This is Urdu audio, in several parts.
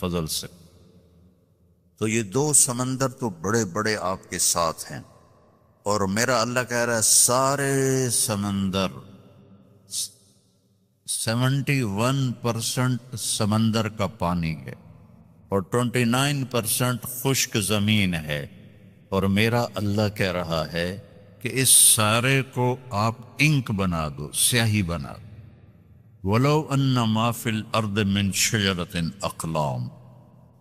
فضل سے۔ تو یہ دو سمندر تو بڑے بڑے آپ کے ساتھ ہیں، اور میرا اللہ کہہ رہا ہے سارے سمندر 71% سمندر کا پانی ہے اور 29% خشک زمین ہے، اور میرا اللہ کہہ رہا ہے کہ اس سارے کو آپ انک بنا دو، سیاہی بنا دو۔ وَلَوْ أَنَّ مَا فِي الْأَرْضِ مِنْ شَجَرَةٍ أَقْلَامٍ،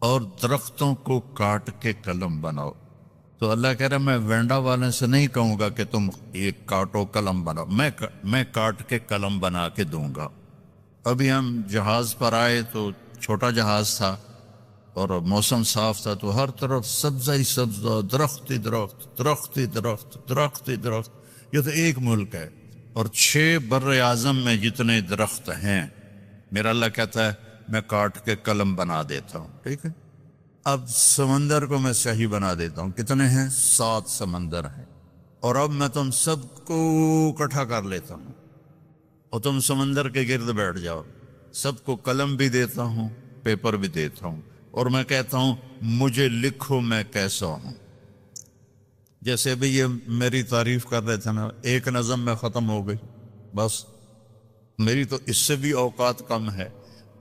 اور درختوں کو کاٹ کے قلم بناؤ۔ تو اللہ کہہ رہا ہے میں وینڈا والے سے نہیں کہوں گا کہ تم یہ کاٹو قلم بناؤ، میں کاٹ کے قلم بنا کے دوں گا۔ ابھی ہم جہاز پر آئے تو چھوٹا جہاز تھا اور موسم صاف تھا، تو ہر طرف سبزہ ہی سبزہ، درخت ہی درخت، درخت ہی درخت، درخت ہی درخت۔ یہ تو ایک ملک ہے، اور 6 بر اعظم میں جتنے درخت ہیں میرا اللہ کہتا ہے میں کاٹ کے قلم بنا دیتا ہوں، ٹھیک ہے۔ اب سمندر کو میں صحیح بنا دیتا ہوں، کتنے ہیں؟ 7 سمندر ہیں، اور اب میں تم سب کو اکٹھا کر لیتا ہوں اور تم سمندر کے گرد بیٹھ جاؤ، سب کو قلم بھی دیتا ہوں، پیپر بھی دیتا ہوں، اور میں کہتا ہوں مجھے لکھو میں کیسا ہوں۔ جیسے ابھی یہ میری تعریف کر رہے تھے نا، ایک نظم میں ختم ہو گئی، بس میری تو اس سے بھی اوقات کم ہے،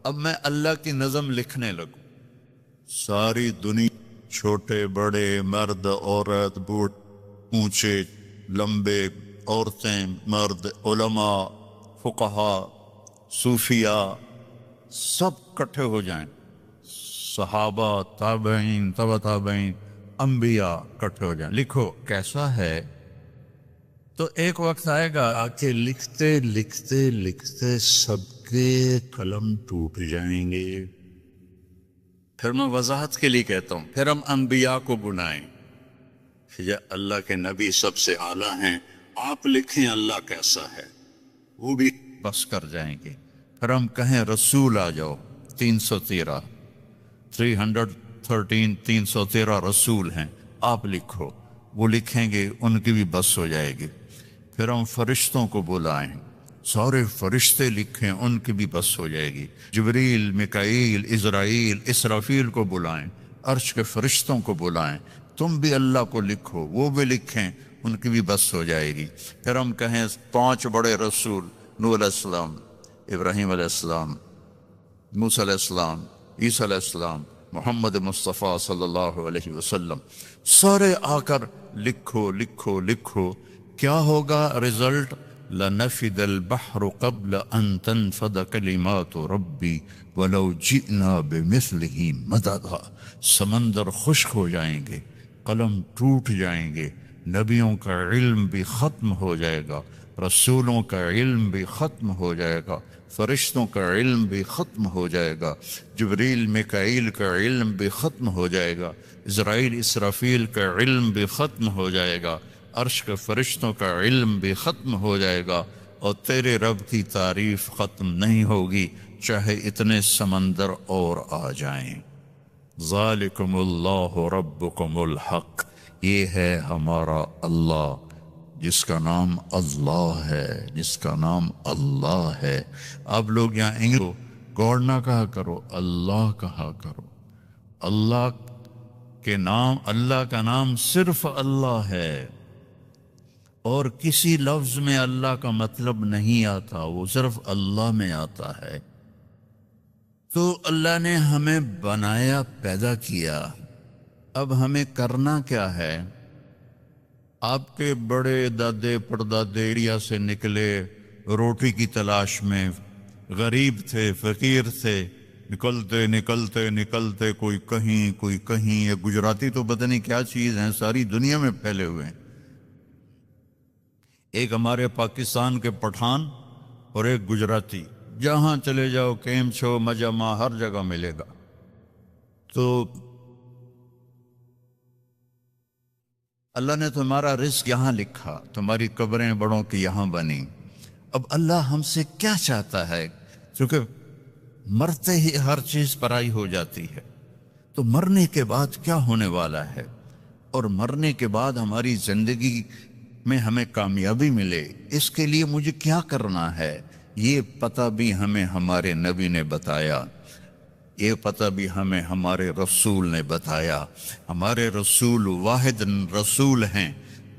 اب میں اللہ کی نظم لکھنے لگوں۔ ساری دنیا، چھوٹے بڑے، مرد عورت، بوڑھ اونچے لمبے، عورتیں مرد، علماء فقہا صوفیاء، سب کٹھے ہو جائیں، صحابہ تابعین تبع تابعین انبیاء کٹھے ہو جائیں، لکھو کیسا ہے۔ تو ایک وقت آئے گا آ کے لکھتے لکھتے لکھتے سب کے قلم ٹوٹ جائیں گے۔ پھر میں وضاحت کے لیے کہتا ہوں، پھر ہم انبیاء کو بلائیں کہ یا اللہ کے نبی سب سے اعلیٰ ہیں، آپ لکھیں اللہ کیسا ہے، وہ بھی بس کر جائیں گے۔ پھر ہم کہیں رسول آ جاؤ، 313 313 رسول ہیں، آپ لکھو، وہ لکھیں گے، ان کی بھی بس ہو جائے گی۔ پھر ہم فرشتوں کو بلائیں، سارے فرشتے لکھیں، ان کی بھی بس ہو جائے گی۔ جبریل، میکائیل، عزرائیل، اسرافیل کو بلائیں، عرش کے فرشتوں کو بلائیں، تم بھی اللہ کو لکھو، وہ بھی لکھیں، ان کی بھی بس ہو جائے گی۔ پھر ہم کہیں 5 بڑے رسول، نوح علیہ السلام، ابراہیم علیہ السلام، موسیٰ علیہ السلام، عیسیٰ علیہ السلام، محمد مصطفیٰ صلی اللہ علیہ وسلم، سارے آ کر لکھو لکھو لکھو۔ کیا ہوگا رزلٹ؟ لَنَفِدَ الْبَحْرُ قَبْلَ أَن تَنْفَدَ كَلِمَاتُ رَبِّي وَلَوْ جِئْنَا بِمِثْلِهِ مَدَدًا۔ سمندر خشک ہو جائیں گے، قلم ٹوٹ جائیں گے، نبیوں کا علم بھی ختم ہو جائے گا، رسولوں کا علم بھی ختم ہو جائے گا، فرشتوں کا علم بھی ختم ہو جائے گا، جبریل میکائیل کا علم بھی ختم ہو جائے گا، اسرائیل اسرافیل کا علم بھی ختم ہو جائے گا، عرش کے فرشتوں کا علم بھی ختم ہو جائے گا، اور تیرے رب کی تعریف ختم نہیں ہوگی چاہے اتنے سمندر اور آ جائیں۔ ذالکم اللہ ربکم الحق، یہ ہے ہمارا اللہ جس کا نام اللہ ہے، جس کا نام اللہ ہے۔ اب لوگ یہاں انگلش گوڑ نہ کہا کرو، اللہ کہا کرو۔ اللہ کے نام، اللہ کا نام صرف اللہ ہے، اور کسی لفظ میں اللہ کا مطلب نہیں آتا، وہ صرف اللہ میں آتا ہے۔ تو اللہ نے ہمیں بنایا، پیدا کیا، اب ہمیں کرنا کیا ہے؟ آپ کے بڑے دادے پردادے ایریا سے نکلے روٹی کی تلاش میں، غریب تھے، فقیر تھے، نکلتے نکلتے نکلتے کوئی کہیں کوئی کہیں۔ یہ گجراتی تو پتہ نہیں کیا چیز ہیں، ساری دنیا میں پھیلے ہوئے ہیں۔ ایک ہمارے پاکستان کے پٹھان اور ایک گجراتی، جہاں چلے جاؤ کیم چھو مجمع ہر جگہ ملے گا۔ تو اللہ نے تمہارا رزق یہاں لکھا، تمہاری قبریں بڑوں کی یہاں بنی۔ اب اللہ ہم سے کیا چاہتا ہے؟ کیونکہ مرتے ہی ہر چیز پرائی ہو جاتی ہے، تو مرنے کے بعد کیا ہونے والا ہے، اور مرنے کے بعد ہماری زندگی میں ہمیں کامیابی ملے، اس کے لیے مجھے کیا کرنا ہے، یہ پتہ بھی ہمیں ہمارے نبی نے بتایا۔ یہ پتہ بھی ہمیں ہمارے رسول نے بتایا. ہمارے رسول واحد رسول ہیں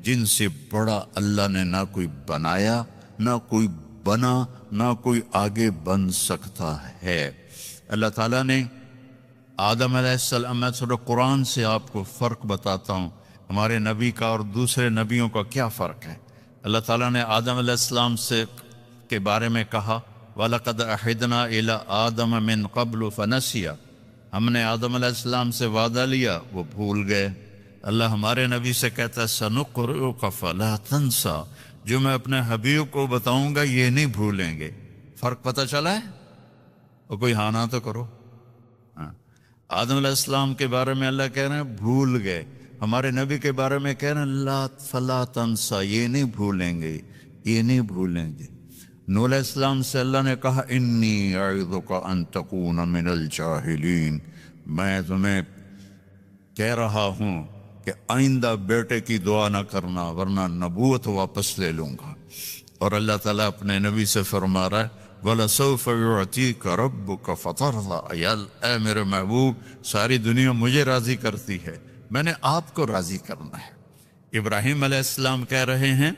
جن سے بڑا اللہ نے نہ کوئی بنایا، نہ کوئی بنا، نہ کوئی آگے بن سکتا ہے. اللہ تعالیٰ نے آدم علیہ السلام، میں تھوڑا قرآن سے آپ کو فرق بتاتا ہوں ہمارے نبی کا اور دوسرے نبیوں کا کیا فرق ہے. اللہ تعالیٰ نے آدم علیہ السلام سے کے بارے میں کہا وَلَقَدْ أَحِدْنَا إِلَىٰ آدَمَ مِن قَبْلُ فَنَسِيَ، ہم نے آدم علیہ السلام سے وعدہ لیا وہ بھول گئے. اللہ ہمارے نبی سے کہتا ہے سَنُقْرِئُكَ فَلَا تَنْسَىٰ، جو میں اپنے حبیب کو بتاؤں گا یہ نہیں بھولیں گے. فرق پتہ چلا ہے؟ اور کوئی ہاں نہ تو کرو. آدم علیہ السلام کے بارے میں اللہ کہہ رہے ہیں بھول گئے، ہمارے نبی کے بارے میں کہہ رہے ہیں لا فلا تنسا، یہ نہیں بھولیں گے، یہ نہیں بھولیں گے. نوح علیہ السلام سے اللہ نے کہا انی اعظک ان تکون من الجاہلین، میں تمہیں کہہ رہا ہوں کہ آئندہ بیٹے کی دعا نہ کرنا ورنہ نبوت واپس لے لوں گا. اور اللہ تعالیٰ اپنے نبی سے فرما رہا ہے وَلَسَوْفَ يُعْتِيكَ رَبُّكَ فَتَرْضَىٰ، اے میرے محبوب ساری دنیا مجھے راضی کرتی ہے، میں نے آپ کو راضی کرنا ہے. ابراہیم علیہ السلام کہہ رہے ہیں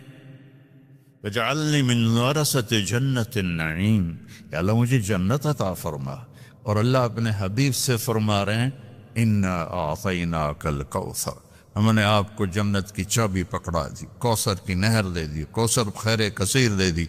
وَجَعَلْنِي مِنْ وَرَثَةِ جَنَّةِ النَّعِيمِ، کہ اللہ مجھے جنت عطا فرما. اور اللہ اپنے حبیب سے فرما رہے ہیں اِنَّا أَعْطَيْنَاكَ الْكَوْثَرَ، ہم نے آپ کو جنت کی چابی پکڑا دی، کوثر کی نہر دے دی، کوثر خیر کثیر دے دی.